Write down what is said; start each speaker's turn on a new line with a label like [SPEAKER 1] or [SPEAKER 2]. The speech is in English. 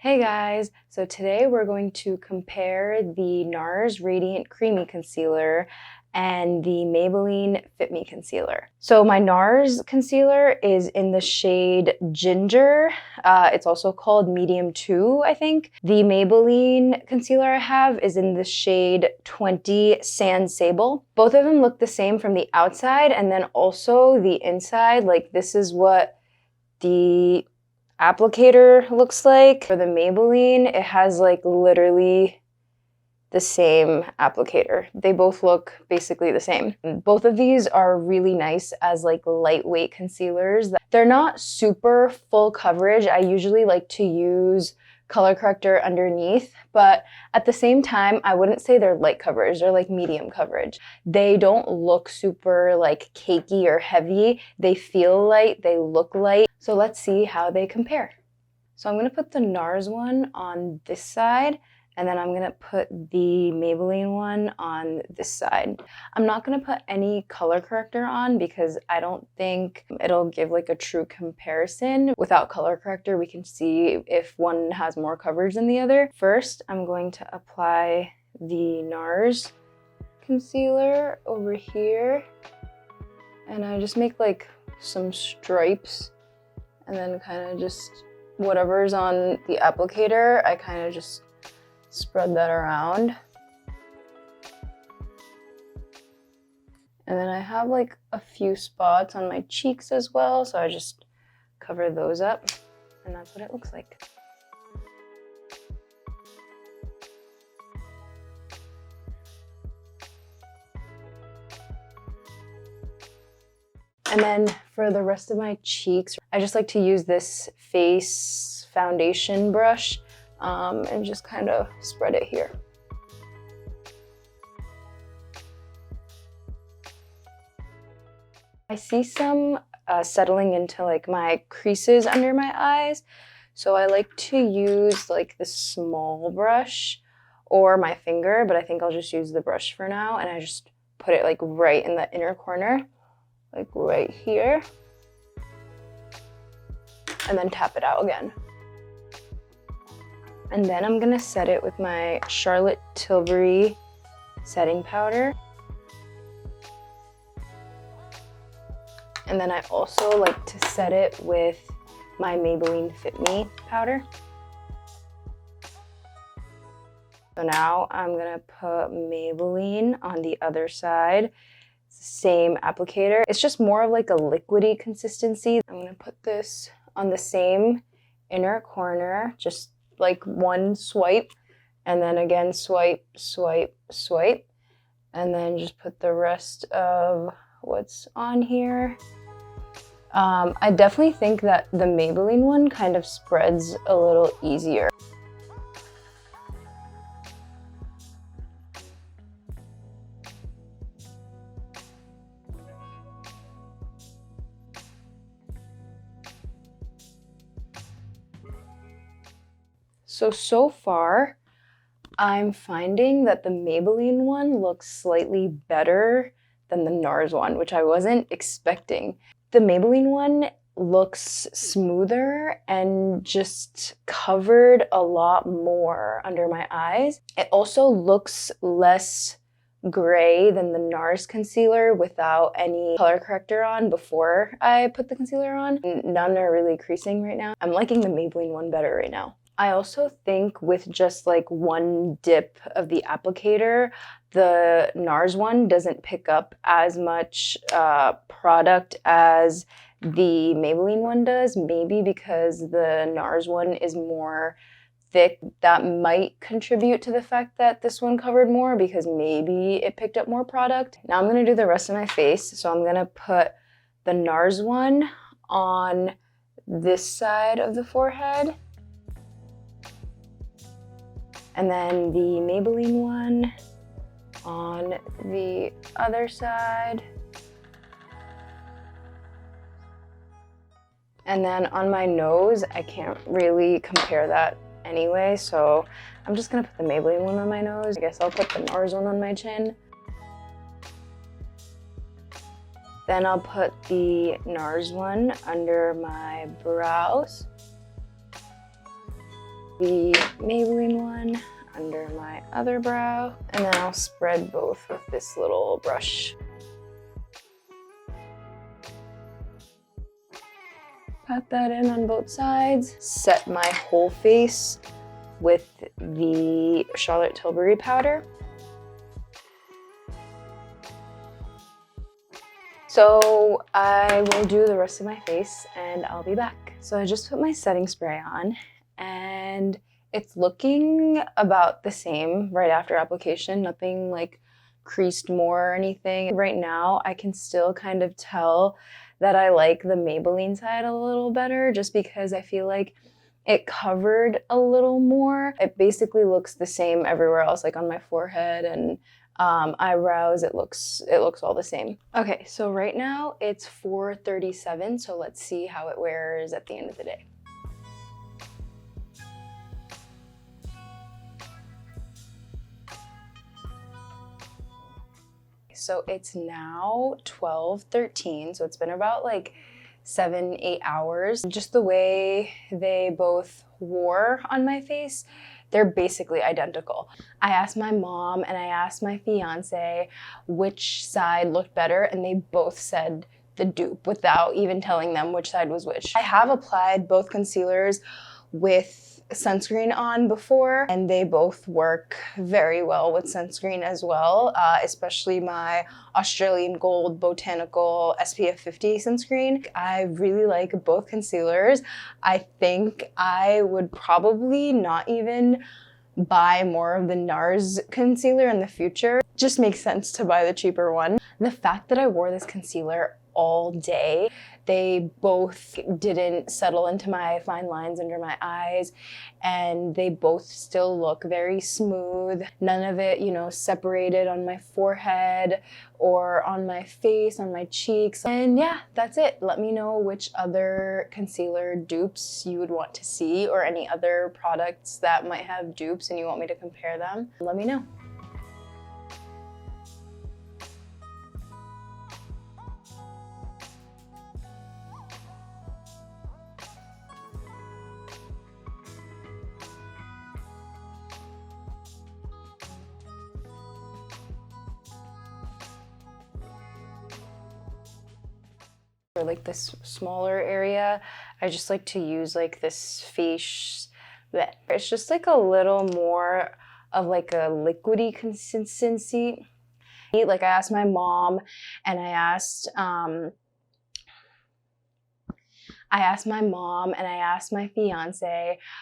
[SPEAKER 1] Hey guys, so today we're going to compare the Nars Radiant Creamy Concealer and the Maybelline Fit Me Concealer. So my Nars concealer is in the shade Ginger. It's also called Medium 2, I think. The Maybelline concealer I have is in the shade 20 Sand Sable. Both of them look the same from the outside, and then also the inside. Like, this is what the applicator looks like. For the Maybelline, it has like literally the same applicator. They both look basically the same. Both of these are really nice as like lightweight concealers. They're not super full coverage. I usually like to use color corrector underneath, but at the same time, I wouldn't say they're light coverage. They're like medium coverage. They don't look super like cakey or heavy. They feel light, they look light. So let's see how they compare. So I'm gonna put the Nars one on this side, and then I'm gonna put the Maybelline one on this side. I'm not gonna put any color corrector on because I don't think it'll give like a true comparison. Without color corrector, we can see if one has more coverage than the other. First, I'm going to apply the Nars concealer over here, and I just make like some stripes, and then kind of just whatever's on the applicator, I kind of just spread that around. And then I have like a few spots on my cheeks as well, so I just cover those up, and that's what it looks like. And then for the rest of my cheeks, I just like to use this face foundation brush and just kind of spread it here. I see some settling into like my creases under my eyes, so I like to use like the small brush or my finger, but I think I'll just use the brush for now, and I just put it like right in the inner corner, like right here, and then tap it out again. And then I'm gonna set it with my Charlotte Tilbury setting powder. And then I also like to set it with my Maybelline Fit Me powder. So now I'm gonna put Maybelline on the other side. Same applicator. It's just more of like a liquidy consistency. I'm gonna put this on the same inner corner, just like one swipe, and then again swipe, swipe, swipe, and then just put the rest of what's on here. I definitely think that the Maybelline one kind of spreads a little easier. So far, I'm finding that the Maybelline one looks slightly better than the Nars one, which I wasn't expecting. The Maybelline one looks smoother and just covered a lot more under my eyes. It also looks less gray than the Nars concealer without any color corrector on before I put the concealer on. None are really creasing right now. I'm liking the Maybelline one better right now. I also think with just like one dip of the applicator, the Nars one doesn't pick up as much product as the Maybelline one does, maybe because the Nars one is more thick. That might contribute to the fact that this one covered more because maybe it picked up more product. Now I'm gonna do the rest of my face. So I'm gonna put the Nars one on this side of the forehead, and then the Maybelline one on the other side. And then on my nose, I can't really compare that anyway, so I'm just gonna put the Maybelline one on my nose. I guess I'll put the Nars one on my chin. Then I'll put the Nars one under my brows. the Maybelline one under my other brow, and then I'll spread both with this little brush. Pat that in on both sides. Set my whole face with the Charlotte Tilbury powder. So I will do the rest of my face and I'll be back. So I just put my setting spray on and it's looking about the same right after application, nothing like creased more or anything. Right now I can still kind of tell that I like the Maybelline side a little better just because I feel like it covered a little more. It basically looks the same everywhere else, like on my forehead and eyebrows, it looks all the same. Okay, so right now it's 4:37, so let's see how it wears at the end of the day. So it's now 12:13, so it's been about like 7-8 hours. Just the way they both wore on my face, they're basically identical. I asked my mom and I asked my fiance which side looked better, and they both said the dupe without even telling them which side was which. I have applied both concealers with sunscreen on before, and they both work very well with sunscreen as well, especially my Australian Gold Botanical SPF 50 sunscreen. I really like both concealers. I think I would probably not even buy more of the Nars concealer in the future. It just makes sense to buy the cheaper one. The fact that I wore this concealer all day, they both didn't settle into my fine lines under my eyes, and they both still look very smooth. None of it, you know, separated on my forehead or on my face, on my cheeks. And yeah, that's it. Let me know which other concealer dupes you would want to see, or any other products that might have dupes and you want me to compare them. Let me know. For like this smaller area, I just like to use like this face, it's just like a little more of like a liquidy consistency. Like I asked my mom and I asked my fiance